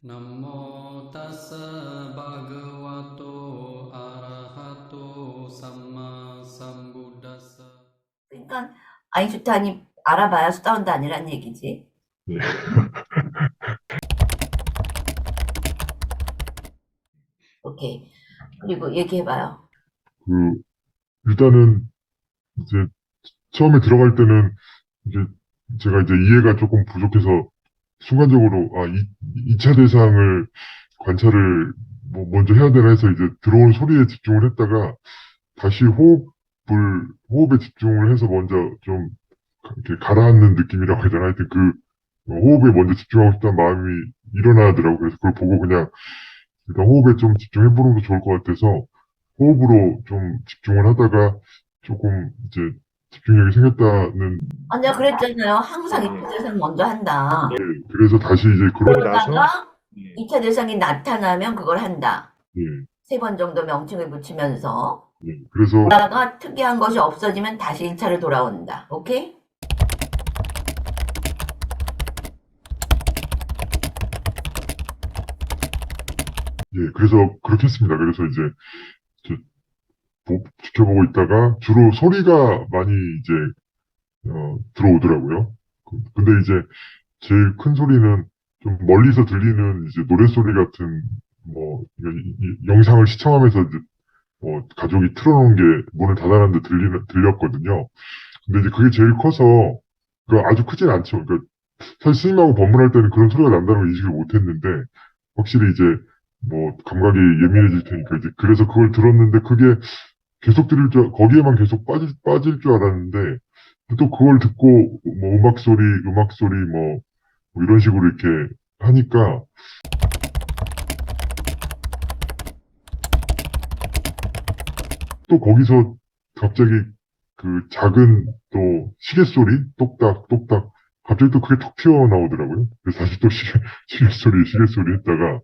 Namo tassa bhagavato arahato samma sambuddhassa. 그러니까 아니 좋다니 알아봐야 수다운도 아니란 얘기지. 네. 오케이. 그리고 얘기해봐요. 그, 일단은 이제 처음에 들어갈 때는 이제 제가 이제 이해가 조금 부족해서 순간적으로, 이 차 대상을 관찰을 뭐 먼저 해야 되나 해서 이제 들어오는 소리에 집중을 했다가 다시 호흡에 집중을 해서 먼저 좀 이렇게 가라앉는 느낌이라고 해야 되나 하여튼 호흡에 먼저 집중하고 싶다는 마음이 일어나더라고요. 그래서 그걸 보고 그냥 일단 호흡에 좀 집중해보는 게 좋을 것 같아서 호흡으로 좀 집중을 하다가 조금 이제 집중력이 생겼다는, 아, 내가 그랬잖아요. 항상 네. 2차 대상 먼저 한다. 예, 그래서 다시 이제 그러다가 예, 2차 대상이 나타나면 그걸 한다. 예, 3번 정도 명칭을 붙이면서 예. 그래서, 그러다가 특이한 것이 없어지면 다시 1차로 돌아온다. 오케이? 예, 그래서 그렇게 했습니다. 그래서 이제 지켜보고 있다가 주로 소리가 많이 이제, 들어오더라고요. 근데 이제 제일 큰 소리는 좀 멀리서 들리는 이제 노랫소리 같은, 이 영상을 시청하면서 이제 가족이 틀어놓은 게 문을 닫아놨는데 들렸거든요. 근데 이제 그게 제일 커서, 아주 크진 않죠. 사실 스님하고 법문할 때는 그런 소리가 난다는 걸 인식을 못 했는데, 확실히 이제, 감각이 예민해질 테니까, 이제, 그래서 그걸 들었는데, 그게 계속 거기에만 계속 빠질 줄 알았는데, 또 그걸 듣고, 음악 소리, 이런 식으로 이렇게 하니까, 또 거기서 갑자기 그 작은 또 시계 소리, 똑딱, 똑딱, 갑자기 또 그게 톡 튀어나오더라고요. 그래서 다시 또 시계 소리 했다가,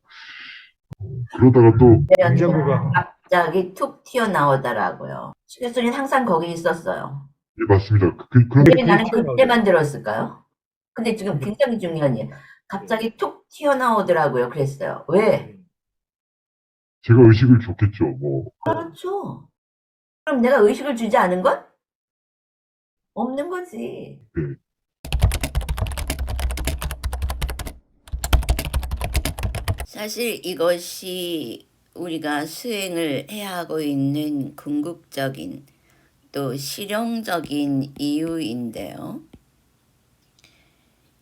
그러다가 또, 냉장고가 갑자기 툭 튀어나오더라고요. 시계소리는 항상 거기 있었어요. 예, 맞습니다. 그런데 왜 나는 그때만 들었을까요? 근데 지금 굉장히 중요한 일. 갑자기 툭 튀어나오더라고요. 그랬어요. 왜? 제가 의식을 줬겠죠. 그렇죠. 그럼 내가 의식을 주지 않은 건? 없는 거지. 네. 사실 이것이 우리가 수행을 해야 하고 있는 궁극적인 또 실용적인 이유인데요.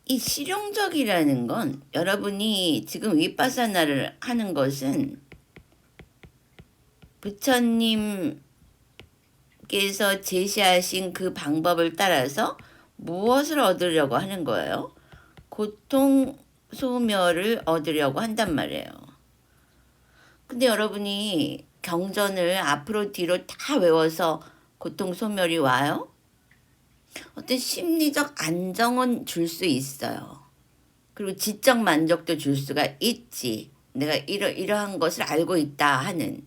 이 실용적이라는 건 여러분이 지금 윗바사나를 하는 것은 부처님께서 제시하신 그 방법을 따라서 무엇을 얻으려고 하는 거예요? 고통 소멸을 얻으려고 한단 말이에요. 근데 여러분이 경전을 앞으로 뒤로 다 외워서 고통 소멸이 와요? 어떤 심리적 안정은 줄 수 있어요. 그리고 지적 만족도 줄 수가 있지. 내가 이러한 것을 알고 있다 하는.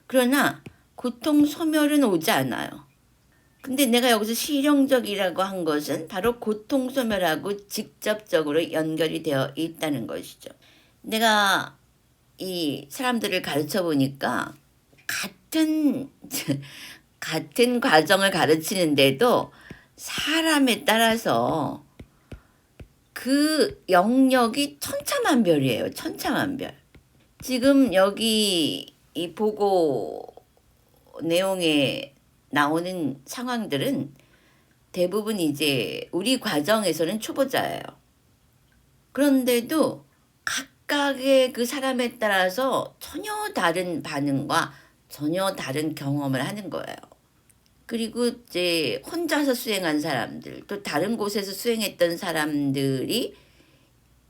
그러나 고통 소멸은 오지 않아요. 근데 내가 여기서 실용적이라고 한 것은 바로 고통 소멸하고 직접적으로 연결이 되어 있다는 것이죠. 내가 이 사람들을 가르쳐 보니까 같은 과정을 가르치는데도 사람에 따라서 그 영역이 천차만별이에요. 천차만별. 지금 여기 이 보고 내용에 나오는 상황들은 대부분 이제 우리 과정에서는 초보자예요. 그런데도 각각의 그 사람에 따라서 전혀 다른 반응과 전혀 다른 경험을 하는 거예요. 그리고 이제 혼자서 수행한 사람들, 또 다른 곳에서 수행했던 사람들이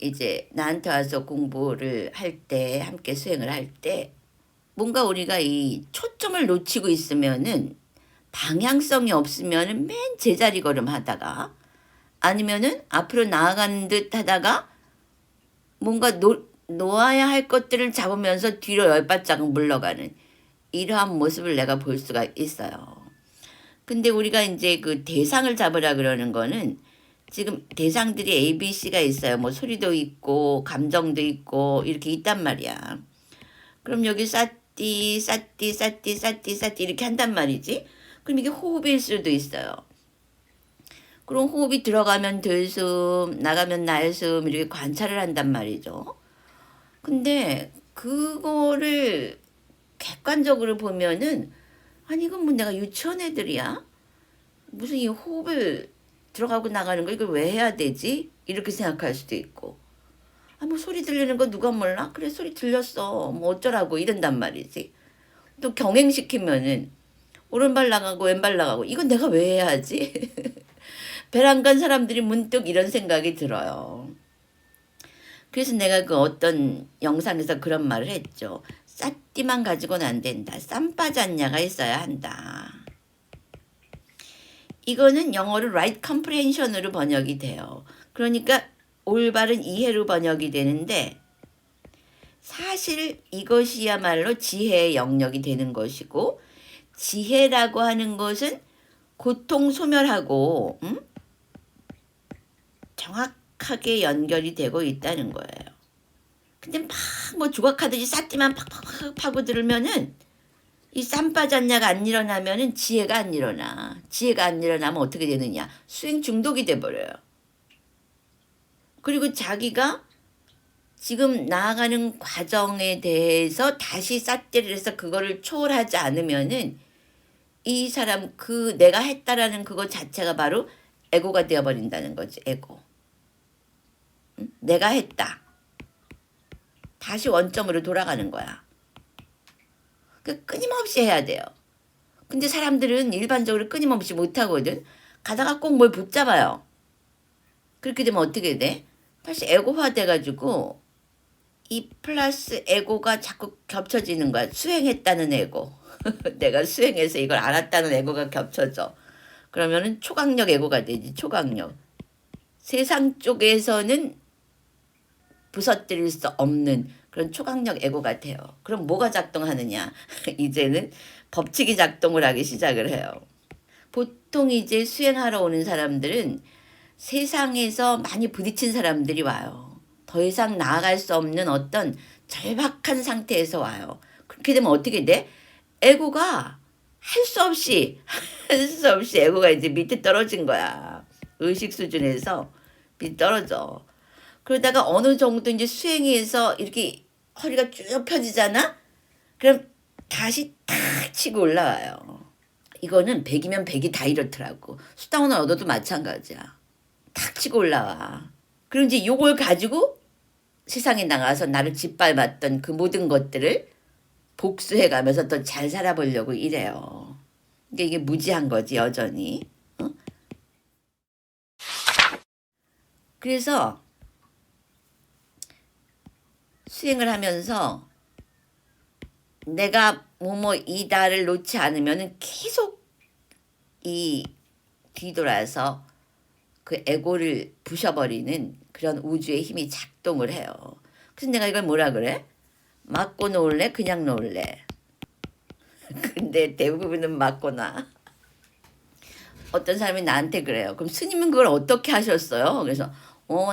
이제 나한테 와서 공부를 할 때, 함께 수행을 할 때, 뭔가 우리가 이 초점을 놓치고 있으면은 방향성이 없으면은 맨 제자리 걸음 하다가 아니면은 앞으로 나아가는 듯 하다가 뭔가 놓아야 할 것들을 잡으면서 뒤로 10발자국 물러가는 이러한 모습을 내가 볼 수가 있어요. 근데 우리가 이제 그 대상을 잡으라 그러는 거는 지금 대상들이 A, B, C가 있어요. 뭐 소리도 있고 감정도 있고 이렇게 있단 말이야. 그럼 여기 싸띠 싸띠 싸띠 싸띠 싸띠 이렇게 한단 말이지. 그럼 이게 호흡일 수도 있어요. 그럼 호흡이 들어가면 들숨, 나가면 날숨 이렇게 관찰을 한단 말이죠. 근데 그거를 객관적으로 보면은 아니 이건 뭐 내가 유치원 애들이야? 무슨 이 호흡을 들어가고 나가는 거 이걸 왜 해야 되지? 이렇게 생각할 수도 있고 아 뭐 소리 들리는 거 누가 몰라? 그래 소리 들렸어 뭐 어쩌라고 이런단 말이지. 또 경행시키면은 오른발 나가고 왼발 나가고 이건 내가 왜 해야 하지? 배랑 간 사람들이 문득 이런 생각이 들어요. 그래서 내가 그 어떤 영상에서 그런 말을 했죠. 싸띠만 가지고는 안 된다. 쌈빠졌냐가 있어야 한다. 이거는 영어로 right comprehension으로 번역이 돼요. 그러니까 올바른 이해로 번역이 되는데 사실 이것이야말로 지혜의 영역이 되는 것이고 지혜라고 하는 것은 고통 소멸하고 정확하게 연결이 되고 있다는 거예요. 근데 막 뭐 조각하듯이 쌌지만 팍팍팍 파고들면은 이 쌈빠졌냐가 안 일어나면은 지혜가 안 일어나. 지혜가 안 일어나면 어떻게 되느냐? 수행 중독이 돼버려요. 그리고 자기가 지금 나아가는 과정에 대해서 다시 쌌띠를 해서 그거를 초월하지 않으면은 이 사람 그 내가 했다라는 그거 자체가 바로 에고가 되어버린다는 거지. 에고. 응? 내가 했다. 다시 원점으로 돌아가는 거야. 끊임없이 해야 돼요. 근데 사람들은 일반적으로 끊임없이 못하거든. 가다가 꼭 뭘 붙잡아요. 그렇게 되면 어떻게 돼? 다시 에고화 돼가지고 이 플러스 에고가 자꾸 겹쳐지는 거야. 수행했다는 에고. 내가 수행해서 이걸 알았다는 에고가 겹쳐져. 그러면은 초강력 에고가 되지. 초강력. 세상 쪽에서는 부서뜨릴 수 없는 그런 초강력 에고가 돼요. 그럼 뭐가 작동하느냐? 이제는 법칙이 작동을 하기 시작을 해요. 보통 이제 수행하러 오는 사람들은 세상에서 많이 부딪힌 사람들이 와요. 더 이상 나아갈 수 없는 어떤 절박한 상태에서 와요. 그렇게 되면 어떻게 돼? 에고가 할 수 없이 에고가 이제 밑에 떨어진 거야. 의식 수준에서 밑에 떨어져. 그러다가 어느 정도 이제 수행해서 이렇게 허리가 쭉 펴지잖아? 그럼 다시 탁 치고 올라와요. 이거는 100이면 100이 다 이렇더라고. 수다원을 얻어도 마찬가지야. 탁 치고 올라와. 그럼 이제 요걸 가지고 세상에 나가서 나를 짓밟았던 그 모든 것들을 복수해가면서 더 잘 살아보려고 이래요. 그러니까 이게 무지한 거지 여전히. 어? 그래서 수행을 하면서 내가 뭐뭐이다를 놓지 않으면 계속 이 뒤돌아서 그 에고를 부셔버리는 그런 우주의 힘이 작동을 해요. 그래서 내가 이걸 뭐라 그래? 맞고 놓을래? 그냥 놓을래? 근데 대부분은 맞고 나. 어떤 사람이 나한테 그래요. 그럼 스님은 그걸 어떻게 하셨어요? 그래서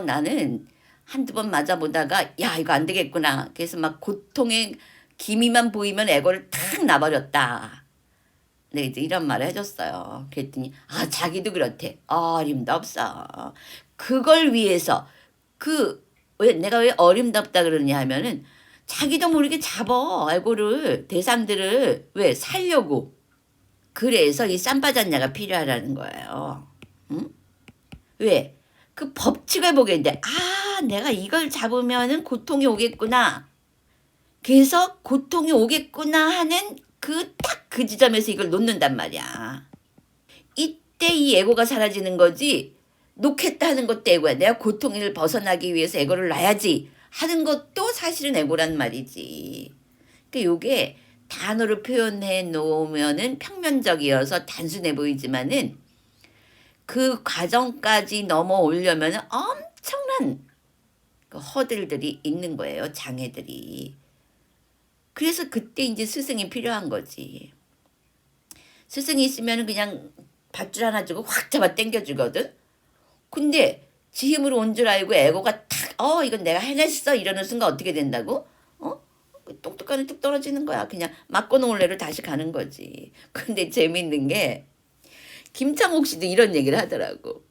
나는 한두 번 맞아보다가 야 이거 안 되겠구나. 그래서 막 고통의 기미만 보이면 에고를 탁 놔버렸다. 네, 이제 이런 말을 해줬어요. 그랬더니 아 자기도 그렇대. 어림도 없어. 그걸 위해서 내가 왜 어림도 없다 그러냐 하면은 자기도 모르게 잡어 에고를 대상들을 왜 살려고. 그래서 이 쌈빠졌냐가 필요하다는 거예요. 응? 왜? 그 법칙을 보겠는데 내가 이걸 잡으면은 고통이 오겠구나. 그래서 고통이 오겠구나 하는 딱 그 지점에서 이걸 놓는단 말이야. 이때 이 에고가 사라지는 거지. 놓겠다 하는 것도 에고야. 내가 고통을 벗어나기 위해서 에고를 놔야지 하는 것도 사실은 에고란 말이지. 그러니까 이게 단어로 표현해 놓으면은 평면적이어서 단순해 보이지만은 그 과정까지 넘어오려면 엄청난 그 허들들이 있는 거예요. 장애들이. 그래서 그때 이제 스승이 필요한 거지. 스승이 있으면 그냥 밧줄 하나 주고 확 잡아 당겨주거든. 근데 지 힘으로 온 줄 알고 에고가 탁, 이건 내가 해냈어 이러는 순간 어떻게 된다고? 똑똑하니 뚝 떨어지는 거야. 그냥 맞고 놀래로 다시 가는 거지. 근데 재밌는 게 김창옥 씨도 이런 얘기를 하더라고.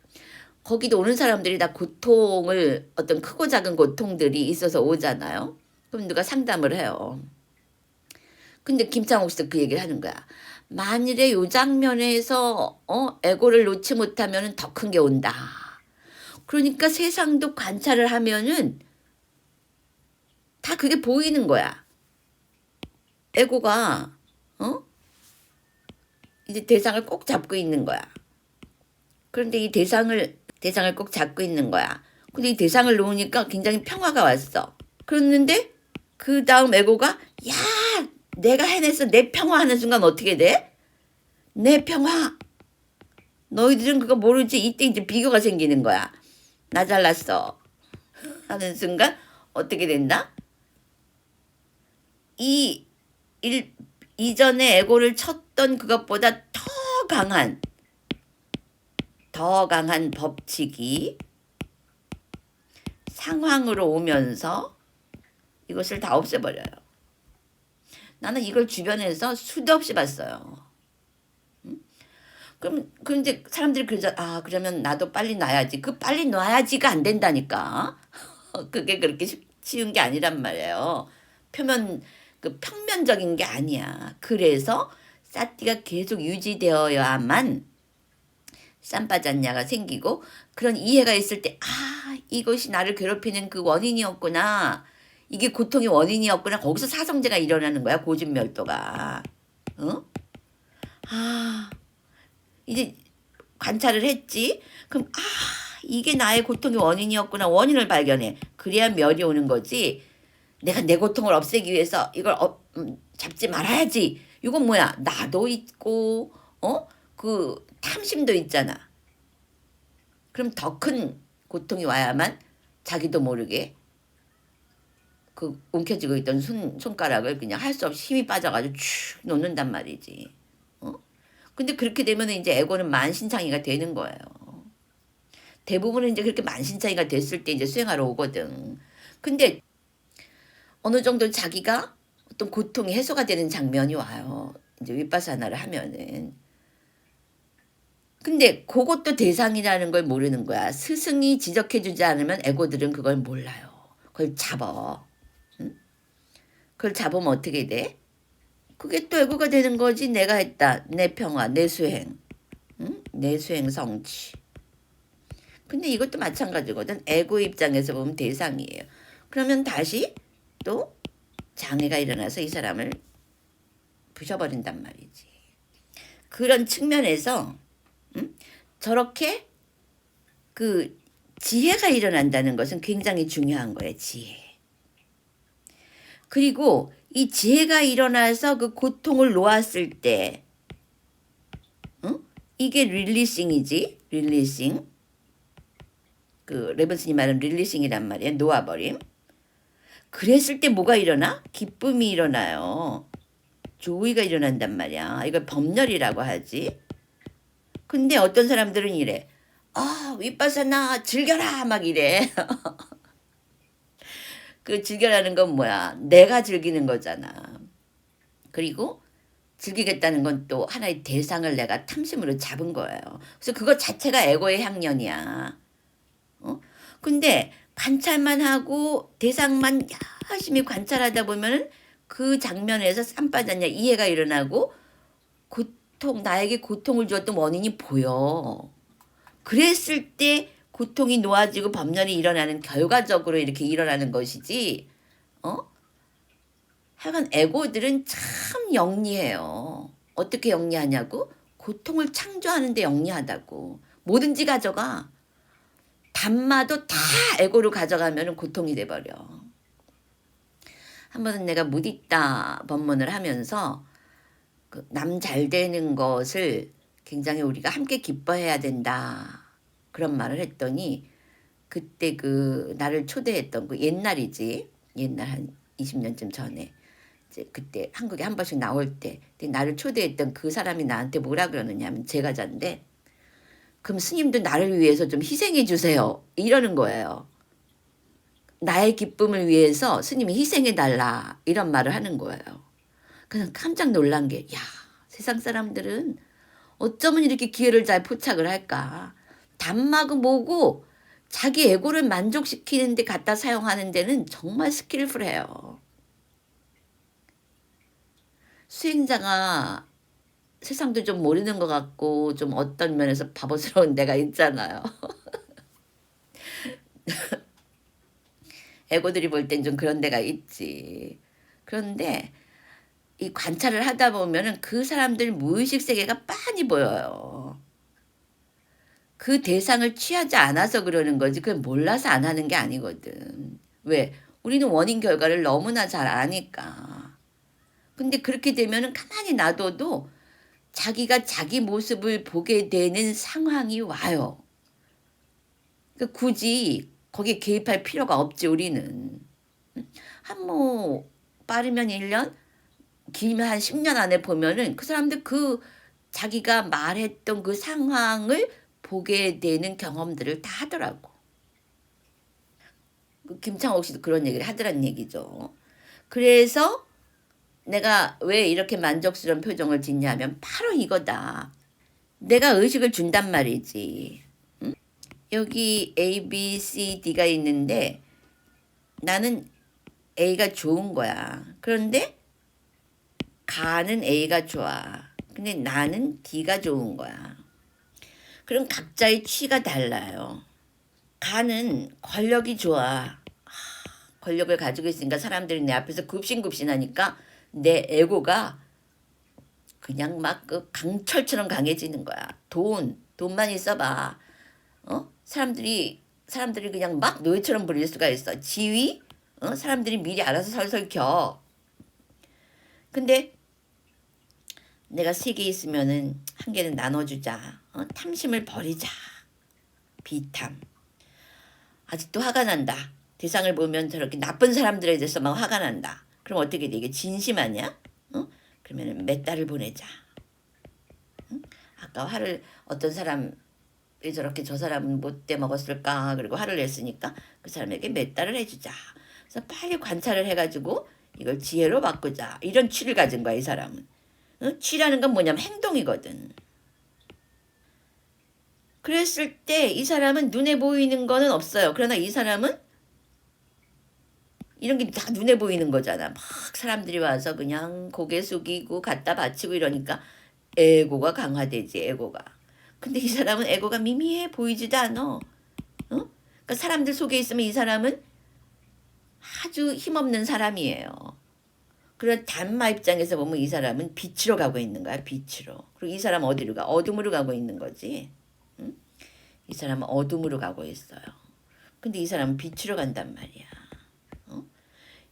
거기도 오는 사람들이 다 고통을, 어떤 크고 작은 고통들이 있어서 오잖아요. 그럼 누가 상담을 해요. 근데 김창옥 씨도 그 얘기를 하는 거야. 만일에 요 장면에서 에고를 놓지 못하면 더 큰 게 온다. 그러니까 세상도 관찰을 하면은 다 그게 보이는 거야. 에고가 이제 대상을 꼭 잡고 있는 거야. 그런데 이 대상을 꼭 잡고 있는 거야. 근데 이 대상을 놓으니까 굉장히 평화가 왔어. 그랬는데 그 다음 에고가 야, 내가 해냈어. 내 평화 하는 순간 어떻게 돼? 내 평화. 너희들은 그거 모르지. 이때 이제 비교가 생기는 거야. 나 잘났어. 하는 순간 어떻게 된다? 이전에 에고를 쳤던 그것보다 더 강한 법칙이 상황으로 오면서 이것을 다 없애버려요. 나는 이걸 주변에서 수도 없이 봤어요. 그런데 사람들이 그러면 나도 빨리 놔야지. 그 빨리 놔야지가 안 된다니까. 그게 그렇게 쉬운 게 아니란 말이에요. 평면적인 게 아니야. 그래서 사티가 계속 유지되어야만 쌈바잔냐가 생기고 그런 이해가 있을 때 이것이 나를 괴롭히는 그 원인이었구나. 이게 고통의 원인이었구나. 거기서 사성제가 일어나는 거야. 고진멸도가. 이제 관찰을 했지. 그럼 이게 나의 고통의 원인이었구나. 원인을 발견해. 그래야 멸이 오는 거지. 내가 내 고통을 없애기 위해서 이걸 잡지 말아야지. 이건 뭐야? 나도 있고 그 탐심도 있잖아. 그럼 더 큰 고통이 와야만 자기도 모르게 그 움켜쥐고 있던 손가락을 그냥 할 수 없이 힘이 빠져가지고 축 놓는단 말이지. 근데 그렇게 되면 이제 에고는 만신창이가 되는 거예요. 대부분은 이제 그렇게 만신창이가 됐을 때 이제 수행하러 오거든. 근데 어느 정도 자기가 어떤 고통이 해소가 되는 장면이 와요. 이제 윗바사나를 하면은. 근데 그것도 대상이라는 걸 모르는 거야. 스승이 지적해주지 않으면 에고들은 그걸 몰라요. 그걸 잡아. 응? 그걸 잡으면 어떻게 돼? 그게 또 에고가 되는 거지. 내가 했다. 내 평화, 내 수행. 응? 내 수행 성취. 근데 이것도 마찬가지거든. 에고 입장에서 보면 대상이에요. 그러면 다시 또 장애가 일어나서 이 사람을 부셔버린단 말이지. 그런 측면에서 저렇게 그 지혜가 일어난다는 것은 굉장히 중요한 거예요. 지혜. 그리고 이 지혜가 일어나서 그 고통을 놓았을 때 이게 릴리싱이지. 릴리싱. 그 레븐슨이 말하는 릴리싱이란 말이에요. 놓아버림. 그랬을 때 뭐가 일어나? 기쁨이 일어나요. 조의가 일어난단 말이야. 이걸 법렬이라고 하지. 근데 어떤 사람들은 이래. 윗바사나 즐겨라 막 이래. 그 즐겨라는 건 뭐야? 내가 즐기는 거잖아. 그리고 즐기겠다는 건 또 하나의 대상을 내가 탐심으로 잡은 거예요. 그래서 그것 자체가 에고의 향연이야. 근데 관찰만 하고 대상만 열심히 관찰하다 보면은 그 장면에서 쌈빠졌냐 이해가 일어나고 나에게 고통을 주었던 원인이 보여. 그랬을 때 고통이 놓아지고 법렬이 일어나는 결과적으로 이렇게 일어나는 것이지. 하여간 에고들은 참 영리해요. 어떻게 영리하냐고? 고통을 창조하는 데 영리하다고. 뭐든지 가져가. 담마도 다 에고로 가져가면 고통이 돼버려. 한 번은 내가 무디따 법문을 하면서 남 잘 되는 것을 굉장히 우리가 함께 기뻐해야 된다. 그런 말을 했더니 그때 나를 초대했던 옛날이지. 옛날 한 20년쯤 전에. 이제 그때 한국에 한 번씩 나올 때 나를 초대했던 그 사람이 나한테 뭐라 그러느냐 하면 제가자인데 그럼 스님도 나를 위해서 좀 희생해 주세요. 이러는 거예요. 나의 기쁨을 위해서 스님이 희생해 달라. 이런 말을 하는 거예요. 그냥 깜짝 놀란 게, 야, 세상 사람들은 어쩌면 이렇게 기회를 잘 포착을 할까. 단마고 뭐고 자기 에고를 만족시키는 데 갖다 사용하는 데는 정말 스킬풀해요. 수행자가 세상도 좀 모르는 것 같고 좀 어떤 면에서 바보스러운 데가 있잖아요. 에고들이 볼 땐 좀 그런 데가 있지. 그런데 이 관찰을 하다 보면은 그 사람들 무의식 세계가 빤히 보여요. 그 대상을 취하지 않아서 그러는 거지 그걸 몰라서 안 하는 게 아니거든. 왜? 우리는 원인 결과를 너무나 잘 아니까. 근데 그렇게 되면은 가만히 놔둬도 자기가 자기 모습을 보게 되는 상황이 와요. 그러니까 굳이 거기에 개입할 필요가 없지 우리는. 한 빠르면 1년, 길면 한 10년 안에 보면은 그 사람들 그 자기가 말했던 그 상황을 보게 되는 경험들을 다 하더라고. 김창옥 씨도 그런 얘기를 하더란 얘기죠. 그래서 내가 왜 이렇게 만족스러운 표정을 짓냐면 바로 이거다. 내가 의식을 준단 말이지. 응? 여기 A, B, C, D가 있는데 나는 A가 좋은 거야. 그런데 가는 A가 좋아. 근데 나는 D가 좋은 거야. 그럼 각자의 취가 달라요. 가는 권력이 좋아. 권력을 가지고 있으니까 사람들이 내 앞에서 굽신굽신하니까 내 에고가 그냥 막 그 강철처럼 강해지는 거야. 돈만 있어봐. 사람들이 그냥 막 노예처럼 부릴 수가 있어. 지위, 사람들이 미리 알아서 설설 켜. 근데 내가 3개 있으면은 1개는 나눠주자. 탐심을 버리자. 비탐. 아직도 화가 난다. 대상을 보면 저렇게 나쁜 사람들에 대해서 막 화가 난다. 그럼 어떻게 돼? 이게 진심 아니야? 그러면 몇 달을 보내자. 아까 화를 어떤 사람이 저렇게 저 사람은 못돼 먹었을까 그리고 화를 냈으니까 그 사람에게 몇 달을 해주자. 그래서 빨리 관찰을 해가지고 이걸 지혜로 바꾸자. 이런 취를 가진 거야 이 사람은. 취라는 건 뭐냐면 행동이거든. 그랬을 때 이 사람은 눈에 보이는 거는 없어요. 그러나 이 사람은 이런 게 다 눈에 보이는 거잖아. 막 사람들이 와서 그냥 고개 숙이고 갖다 바치고 이러니까 에고가 강화되지 에고가. 근데 이 사람은 에고가 미미해 보이지도 않아. 그러니까 사람들 속에 있으면 이 사람은 아주 힘없는 사람이에요. 그런 단마 입장에서 보면 이 사람은 빛으로 가고 있는 거야. 빛으로. 그리고 이 사람은 어디로 가? 어둠으로 가고 있는 거지. 응? 이 사람은 어둠으로 가고 있어요. 근데 이 사람은 빛으로 간단 말이야.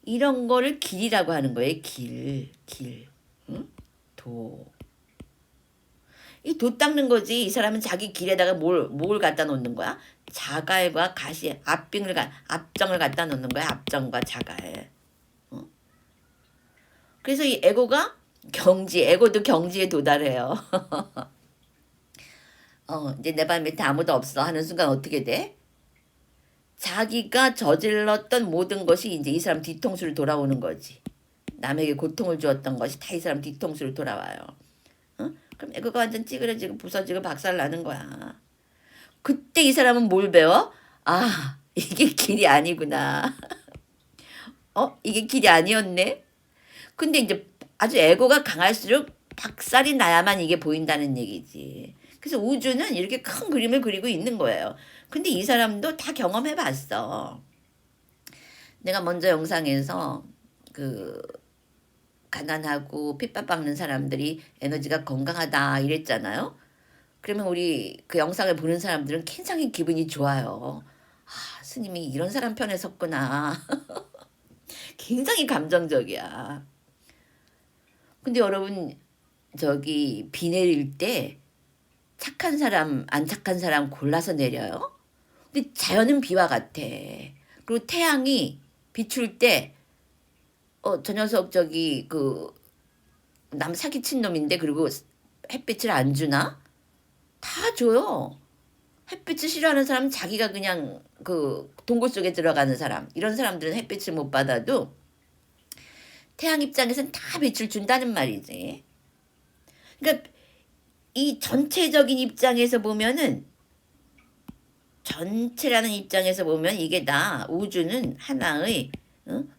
이런 거를 길이라고 하는 거예요. 길. 응? 도. 이 도 닦는 거지. 이 사람은 자기 길에다가 뭘 갖다 놓는 거야? 자갈과 가시, 앞정을 갖다 놓는 거야. 앞정과 자갈. 그래서 이 에고가 에고도 경지에 도달해요. 이제 내 발 밑에 아무도 없어 하는 순간 어떻게 돼? 자기가 저질렀던 모든 것이 이제 이 사람 뒤통수를 돌아오는 거지. 남에게 고통을 주었던 것이 다 이 사람 뒤통수를 돌아와요. 그럼 에고가 완전 찌그러지고 부서지고 박살나는 거야. 그때 이 사람은 뭘 배워? 아, 이게 길이 아니구나. 이게 길이 아니었네. 근데 이제 아주 에고가 강할수록 박살이 나야만 이게 보인다는 얘기지. 그래서 우주는 이렇게 큰 그림을 그리고 있는 거예요. 근데 이 사람도 다 경험해 봤어. 내가 먼저 영상에서 가난하고 핍박받는 사람들이 에너지가 건강하다 이랬잖아요. 그러면 우리 그 영상을 보는 사람들은 굉장히 기분이 좋아요. 아, 스님이 이런 사람 편에 섰구나. 굉장히 감정적이야. 근데 여러분 비 내릴 때 착한 사람 안 착한 사람 골라서 내려요. 근데 자연은 비와 같아. 그리고 태양이 비출 때 저 녀석 남 사기친 놈인데 그리고 햇빛을 안 주나? 다 줘요. 햇빛을 싫어하는 사람은 자기가 그냥 그 동굴 속에 들어가는 사람, 이런 사람들은 햇빛을 못 받아도 태양 입장에서는 다 빛을 준다는 말이지. 그러니까 이 전체적인 입장에서 보면은, 전체라는 입장에서 보면 이게 다 우주는 하나의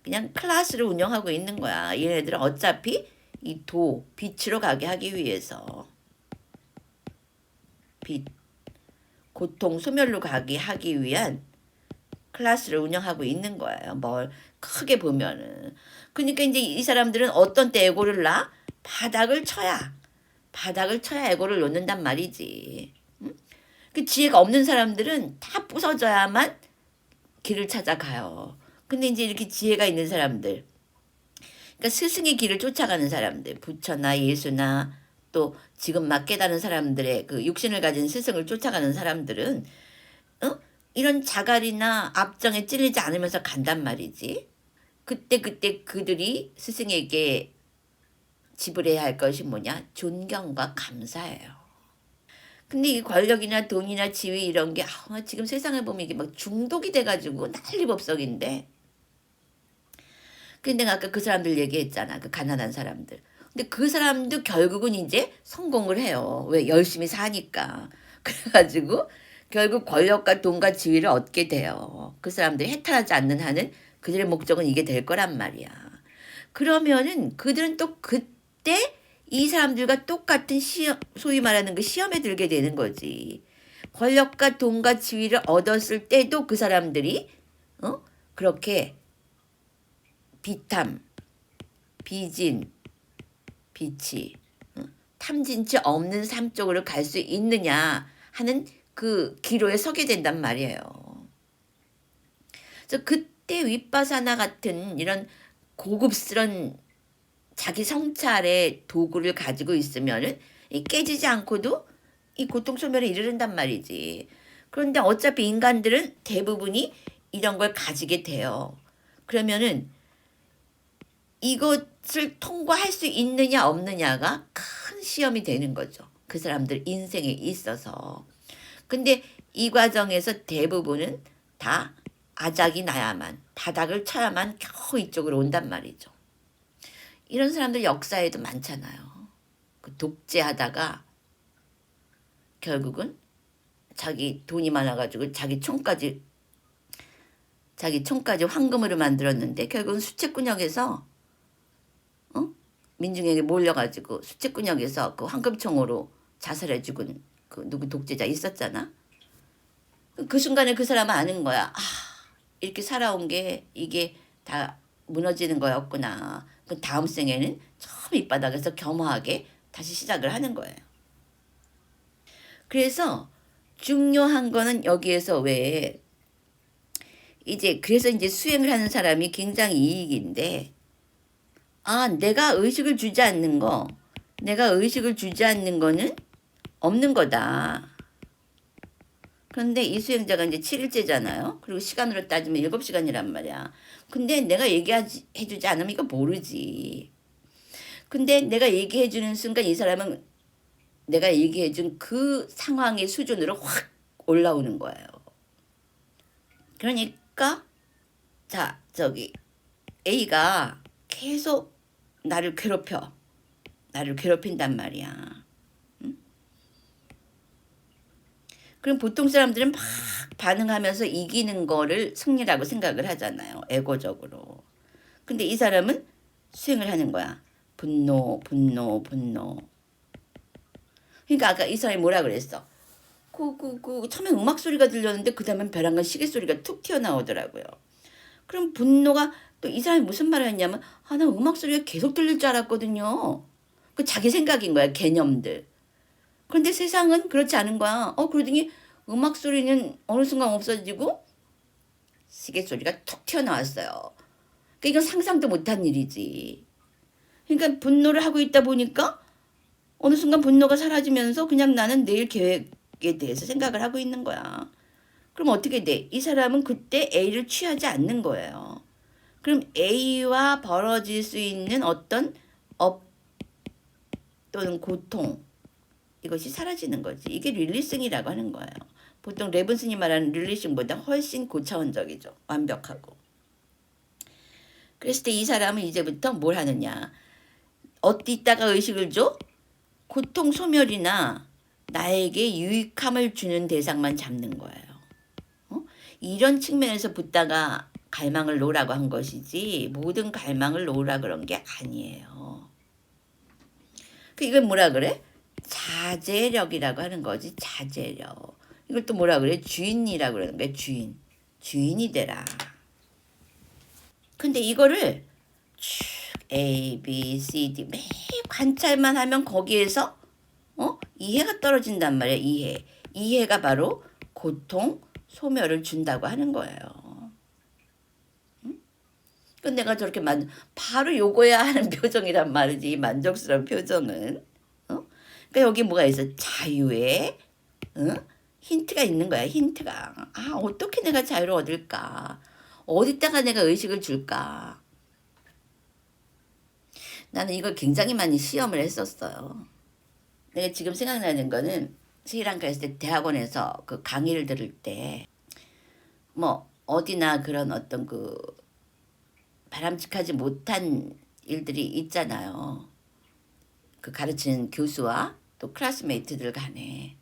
그냥 클래스를 운영하고 있는 거야. 얘네들은 어차피 이 빛으로 가게 하기 위해서, 빛, 고통, 소멸로 가게 하기 위한 클래스를 운영하고 있는 거예요. 뭘 크게 보면은. 그러니까 이제 이 사람들은 어떤 때 에고를 놔? 바닥을 쳐야 에고를 놓는단 말이지. 그 지혜가 없는 사람들은 다 부서져야만 길을 찾아가요. 근데 이제 이렇게 지혜가 있는 사람들, 그러니까 스승의 길을 쫓아가는 사람들, 부처나 예수나 또 지금 막 깨달은 사람들의 그 육신을 가진 스승을 쫓아가는 사람들은 이런 자갈이나 압정에 찔리지 않으면서 간단 말이지. 그때 그들이 스승에게 지불해야 할 것이 뭐냐? 존경과 감사예요. 근데 이 권력이나 돈이나 지위 이런 게 지금 세상을 보면 이게 막 중독이 돼가지고 난리법석인데, 근데 내가 아까 그 사람들 얘기했잖아. 그 가난한 사람들. 근데 그 사람도 결국은 이제 성공을 해요. 왜? 열심히 사니까. 그래가지고 결국 권력과 돈과 지위를 얻게 돼요. 그 사람들이 해탈하지 않는 한은 그들의 목적은 이게 될 거란 말이야. 그러면은 그들은 또 그때 이 사람들과 똑같은 시험, 소위 말하는 그 시험에 들게 되는 거지. 권력과 돈과 지위를 얻었을 때도 그 사람들이 그렇게 비탐, 비진, 비치, 탐진치 없는 삶 쪽으로 갈 수 있느냐 하는 그 기로에 서게 된단 말이에요. 그래서 그때 윗바사나 같은 이런 고급스런 자기 성찰의 도구를 가지고 있으면은 깨지지 않고도 이 고통 소멸에 이르른단 말이지. 그런데 어차피 인간들은 대부분이 이런 걸 가지게 돼요. 그러면은 이것을 통과할 수 있느냐 없느냐가 큰 시험이 되는 거죠. 그 사람들 인생에 있어서. 근데 이 과정에서 대부분은 다 아작이 나야만, 바닥을 쳐야만 겨우 이쪽으로 온단 말이죠. 이런 사람들 역사에도 많잖아요. 그 독재하다가 결국은 자기 돈이 많아가지고 자기 총까지 황금으로 만들었는데 결국은 수채꾼역에서 민중에게 몰려가지고 수채꾼역에서 그 황금총으로 자살해 죽은 그 누구 독재자 있었잖아. 그 순간에 그 사람은 아는 거야. 이렇게 살아온 게 이게 다 무너지는 거였구나. 그 다음 생에는 처음 밑바닥에서 겸허하게 다시 시작을 하는 거예요. 그래서 중요한 거는 여기에서 왜 그래서 이제 수행을 하는 사람이 굉장히 이익인데, 내가 의식을 주지 않는 거는 없는 거다. 그런데 이 수행자가 이제 7일째잖아요. 그리고 시간으로 따지면 7시간이란 말이야. 근데 내가 얘기해주지 않으면 이거 모르지. 근데 내가 얘기해주는 순간 이 사람은 내가 얘기해준 그 상황의 수준으로 확 올라오는 거예요. 그러니까 A가 계속 나를 괴롭힌단 말이야. 그럼 보통 사람들은 막 반응하면서 이기는 거를 승리라고 생각을 하잖아요. 에고적으로. 근데 이 사람은 수행을 하는 거야. 분노. 그러니까 아까 이 사람이 뭐라 그랬어? 처음에 음악 소리가 들렸는데 그 다음엔 벼랑간 시계 소리가 툭 튀어나오더라고요. 그럼 분노가 또 이 사람이 무슨 말을 했냐면 나 음악 소리가 계속 들릴 줄 알았거든요. 그 자기 생각인 거야. 개념들. 그런데 세상은 그렇지 않은 거야. 그러더니 음악 소리는 어느 순간 없어지고 시계 소리가 툭 튀어나왔어요. 그러니까 이건 상상도 못한 일이지. 그러니까 분노를 하고 있다 보니까 어느 순간 분노가 사라지면서 그냥 나는 내일 계획에 대해서 생각을 하고 있는 거야. 그럼 어떻게 돼? 이 사람은 그때 A를 취하지 않는 거예요. 그럼 A와 벌어질 수 있는 어떤 또는 고통, 이것이 사라지는 거지. 이게 릴리싱이라고 하는 거예요. 보통 레븐슨이 말하는 릴리싱보다 훨씬 고차원적이죠. 완벽하고. 그랬을 때 이 사람은 이제부터 뭘 하느냐. 어디다가 의식을 줘? 고통 소멸이나 나에게 유익함을 주는 대상만 잡는 거예요. 이런 측면에서 붓다가 갈망을 놓으라고 한 것이지 모든 갈망을 놓으라 그런 게 아니에요. 이건 뭐라 그래? 자제력이라고 하는 거지. 자제력. 이걸 또 뭐라 그래? 주인이라고 그러는 거야. 주인. 주인이 되라. 근데 이거를 쭉 A, B, C, D 매일 관찰만 하면 거기에서 이해가 떨어진단 말이야. 이해가 바로 고통, 소멸을 준다고 하는 거예요. 근데 내가 저렇게 바로 요거야 하는 표정이란 말이지. 이 만족스러운 표정은. 그러니까 여기 뭐가 있어? 자유의 힌트가 있는 거야. 힌트가. 어떻게 내가 자유를 얻을까? 어디다가 내가 의식을 줄까? 나는 이걸 굉장히 많이 시험을 했었어요. 내가 지금 생각나는 거는 스리랑카 있을 때 대학원에서 그 강의를 들을 때 뭐 어디나 그런 어떤 그 바람직하지 못한 일들이 있잖아요. 그 가르치는 교수와 또 클래스메이트들 간에.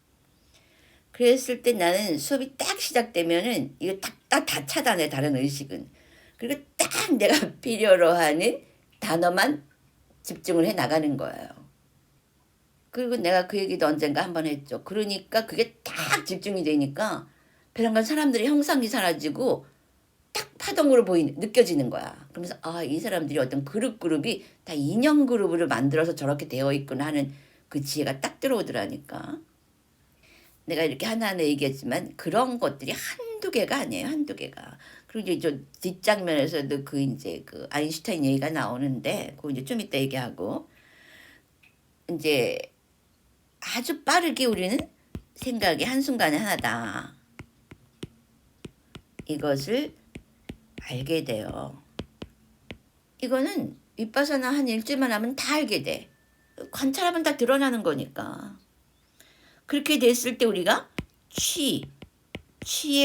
그랬을 때 나는 수업이 딱 시작되면은 이거 다 차단해. 다른 의식은. 그리고 딱 내가 필요로 하는 단어만 집중을 해 나가는 거예요. 그리고 내가 그 얘기도 언젠가 한번 했죠. 그러니까 그게 딱 집중이 되니까 베란간 사람들의 형상이 사라지고 딱 파동으로 느껴지는 거야. 그러면서 이 사람들이 어떤 그룹이 다 인형 그룹을 만들어서 저렇게 되어 있구나 하는 그 지혜가 딱 들어오더라니까. 내가 이렇게 하나하나 얘기했지만 그런 것들이 한두 개가 아니에요. 한두 개가. 그리고 이제 저 뒷장면에서도 그 아인슈타인 얘기가 나오는데 그거 이제 좀 이따 얘기하고 이제 아주 빠르게 우리는 생각이 한순간에 하나다. 이것을 알게 돼요. 이거는 윗바사나 한 일주일만 하면 다 알게 돼. 관찰하면 다 드러나는 거니까. 그렇게 됐을 때 우리가 취의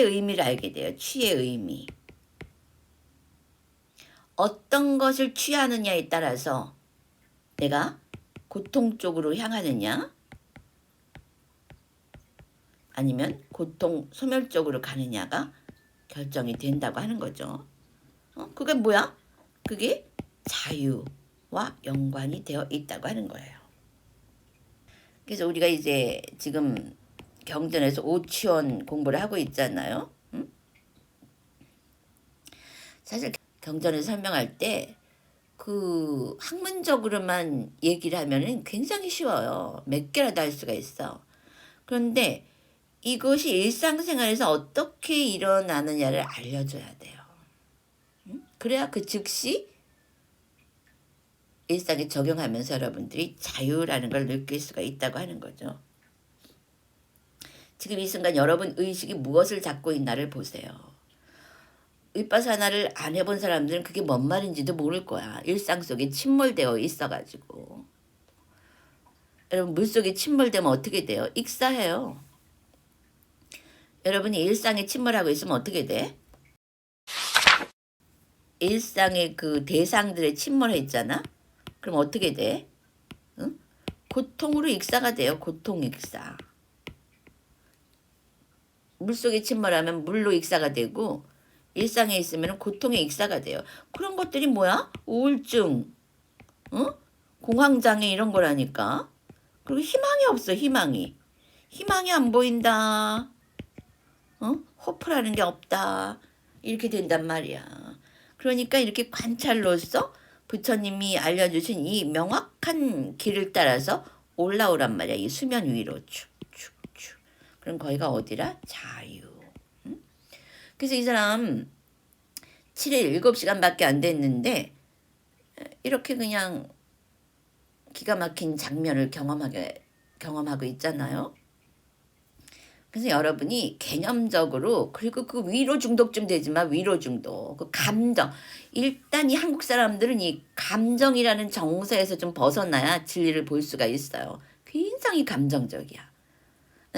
의미를 알게 돼요. 취의 의미. 어떤 것을 취하느냐에 따라서 내가 고통 쪽으로 향하느냐 아니면 고통 소멸 쪽으로 가느냐가 결정이 된다고 하는 거죠. 그게 뭐야? 그게 자유와 연관이 되어 있다고 하는 거예요. 그래서 우리가 이제 지금 경전에서 오치원 공부를 하고 있잖아요. 사실 경전에서 설명할 때 그 학문적으로만 얘기를 하면은 굉장히 쉬워요. 몇 개라도 할 수가 있어. 그런데 이것이 일상생활에서 어떻게 일어나느냐를 알려줘야 돼요. 그래야 그 즉시 일상에 적용하면서 여러분들이 자유라는 걸 느낄 수가 있다고 하는 거죠. 지금 이 순간 여러분 의식이 무엇을 잡고 있나를 보세요. 윗바사나를 안 해본 사람들은 그게 뭔 말인지도 모를 거야. 일상 속에 침몰되어 있어가지고. 여러분 물속에 침몰되면 어떻게 돼요? 익사해요. 여러분이 일상에 침몰하고 있으면 어떻게 돼? 일상의 그 대상들의 침몰해 있잖아? 그럼 어떻게 돼? 응? 고통으로 익사가 돼요. 고통 익사. 물속에 침몰하면 물로 익사가 되고 일상에 있으면 고통의 익사가 돼요. 그런 것들이 뭐야? 우울증, 공황장애 이런 거라니까. 그리고 희망이 없어. 희망이 안 보인다. 호프라는 게 없다. 이렇게 된단 말이야. 그러니까 이렇게 관찰로서 부처님이 알려주신 이 명확한 길을 따라서 올라오란 말이야. 이 수면 위로 축축축. 그럼 거기가 어디라? 자유. 그래서 이 사람 7일 7시간밖에 안 됐는데 이렇게 그냥 기가 막힌 장면을 경험하고 있잖아요. 그래서 여러분이 개념적으로 그리고 그 위로 중독 좀 되지만 위로 중독, 그 감정. 일단 이 한국 사람들은 이 감정이라는 정서에서 좀 벗어나야 진리를 볼 수가 있어요. 굉장히 감정적이야.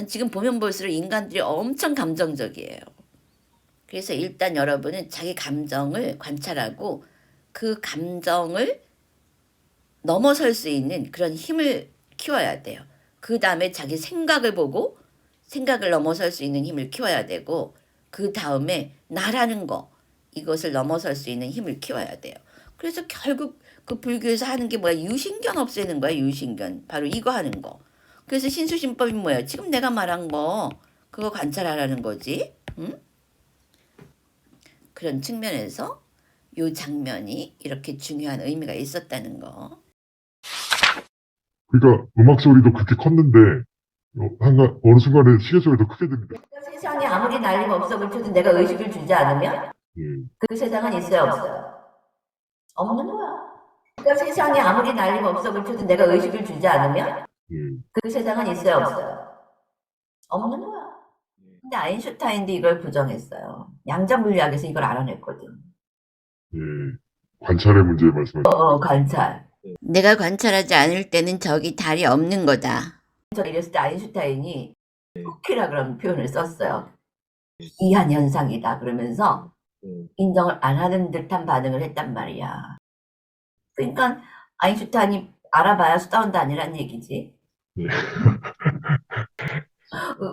지금 보면 볼수록 인간들이 엄청 감정적이에요. 그래서 일단 여러분은 자기 감정을 관찰하고 그 감정을 넘어설 수 있는 그런 힘을 키워야 돼요. 그 다음에 자기 생각을 보고 생각을 넘어설 수 있는 힘을 키워야 되고 그 다음에 나라는 거 이것을 넘어설 수 있는 힘을 키워야 돼요. 그래서 결국 그 불교에서 하는 게 뭐야? 유신견 없애는 거야. 유신견. 바로 이거 하는 거. 그래서 신수신법이 뭐야? 지금 내가 말한 거 그거 관찰하라는 거지. 응? 그런 측면에서 이 장면이 이렇게 중요한 의미가 있었다는 거. 그러니까 음악 소리도 그렇게 컸는데 어느 순간에 시계 소리도 크게 들립니다. 세상에 아무리 난리가 없어 붙여도 내가 의식을 주지 않으면 예. 그 세상은 있어요, 없어요? 없는 거야. 그러니까 세상에 아무리 난리가 없어 붙여도 내가 의식을 주지 않으면 예. 그 세상은 있어요, 없어요? 없는 거야. 근데 아인슈타인도 이걸 부정했어요. 양자물리학에서 이걸 알아냈거든. 예. 관찰의 문제 말씀하시죠. 관찰. 내가 관찰하지 않을 때는 저기 달이 없는 거다. 저 이랬을 때 아인슈타인이 쿠키라 그런 표현을 썼어요. 이한 현상이다 그러면서 인정을 안 하는 듯한 반응을 했단 말이야. 그러니까 아인슈타인이 알아봐야 수다원도 아니란 얘기지. 네.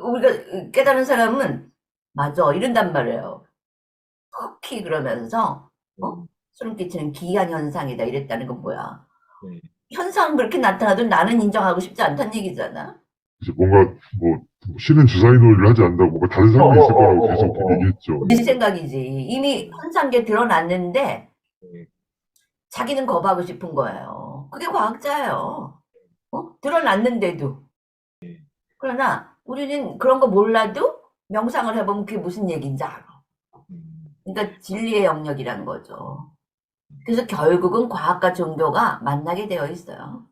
우리가 깨달은 사람은 맞아 이런단 말이에요. 쿠키 그러면서 소름 끼치는 기이한 현상이다 이랬다는 건 뭐야. 현상은 그렇게 나타나도 나는 인정하고 싶지 않다는 얘기잖아. 이제 뭔가 신은 주사위 놀이를 하지 않는다고 뭔가 다른 사람이 있을 거라고 계속 얘기했죠. 내 생각이지. 이미 현상계 드러났는데 자기는 거부하고 싶은 거예요. 그게 과학자예요. 드러났는데도. 그러나 우리는 그런 거 몰라도 명상을 해보면 그게 무슨 얘기인지 알아. 그러니까 진리의 영역이라는 거죠. 그래서 결국은 과학과 종교가 만나게 되어 있어요.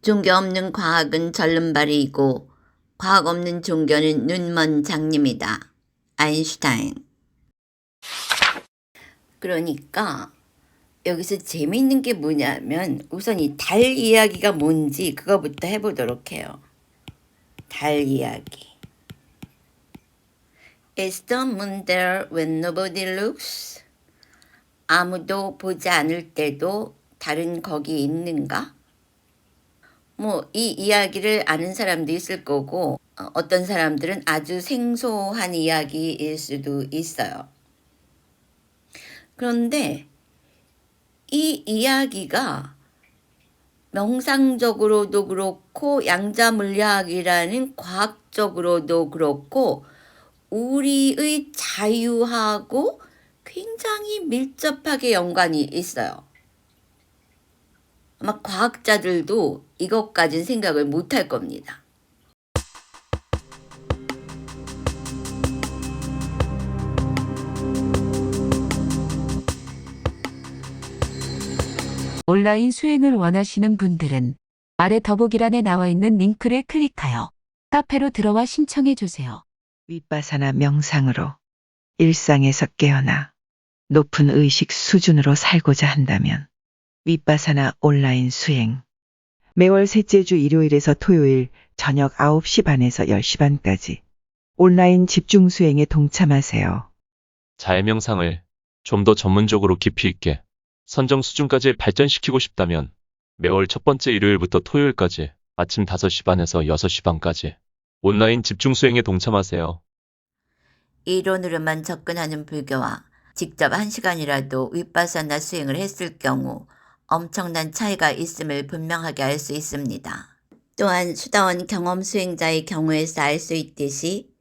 종교 없는 과학은 절름발이이고 과학 없는 종교는 눈먼 장님이다. 아인슈타인. 그러니까 여기서 재미있는 게 뭐냐면 우선 이 달 이야기가 뭔지 그거부터 해보도록 해요. 달 이야기. Is the moon there when nobody looks? 아무도 보지 않을 때도 달은 거기 있는가? 이 이야기를 아는 사람도 있을 거고 어떤 사람들은 아주 생소한 이야기일 수도 있어요. 그런데 이 이야기가 명상적으로도 그렇고 양자물리학이라는 과학적으로도 그렇고 우리의 자유하고 굉장히 밀접하게 연관이 있어요. 아마 과학자들도 이것까지는 생각을 못할 겁니다. 온라인 수행을 원하시는 분들은 아래 더보기란에 나와 있는 링크를 클릭하여 카페로 들어와 신청해 주세요. 윗바사나 명상으로 일상에서 깨어나 높은 의식 수준으로 살고자 한다면 윗바사나 온라인 수행 매월 셋째 주 일요일에서 토요일 저녁 9시 반에서 10시 반까지 온라인 집중 수행에 동참하세요. 자해명상을 좀 더 전문적으로 깊이 있게 선정 수준까지 발전시키고 싶다면 매월 첫 번째 일요일부터 토요일까지 아침 5시 반에서 6시 반까지 온라인 집중 수행에 동참하세요. 이론으로만 접근하는 불교와 직접 1시간이라도 윗바사나 수행을 했을 경우 엄청난 차이가 있음을 분명하게 알 수 있습니다. 또한 수다원 경험 수행자의 경우에서 알 수 있듯이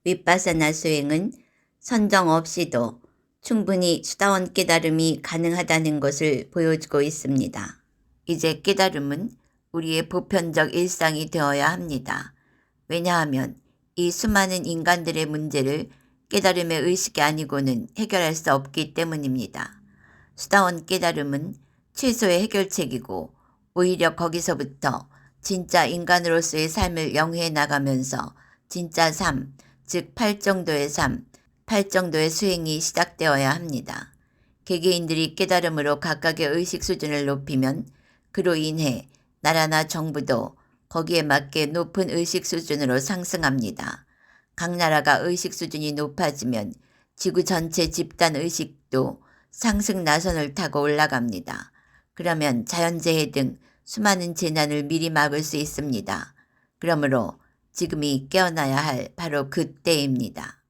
윗바사나 수행은 선정 없이도 충분히 수다원 깨달음이 가능하다는 것을 보여주고 있습니다. 이제 깨달음은 우리의 보편적 일상이 되어야 합니다. 왜냐하면 이 수많은 인간들의 문제를 깨달음의 의식이 아니고는 해결할 수 없기 때문입니다. 수다원 깨달음은 최소의 해결책이고 오히려 거기서부터 진짜 인간으로서의 삶을 영위해 나가면서 진짜 삶, 즉 팔정도의 삶, 팔정도의 수행이 시작되어야 합니다. 개개인들이 깨달음으로 각각의 의식 수준을 높이면 그로 인해 나라나 정부도 거기에 맞게 높은 의식 수준으로 상승합니다. 각 나라가 의식 수준이 높아지면 지구 전체 집단 의식도 상승 나선을 타고 올라갑니다. 그러면 자연재해 등 수많은 재난을 미리 막을 수 있습니다. 그러므로 지금이 깨어나야 할 바로 그때입니다.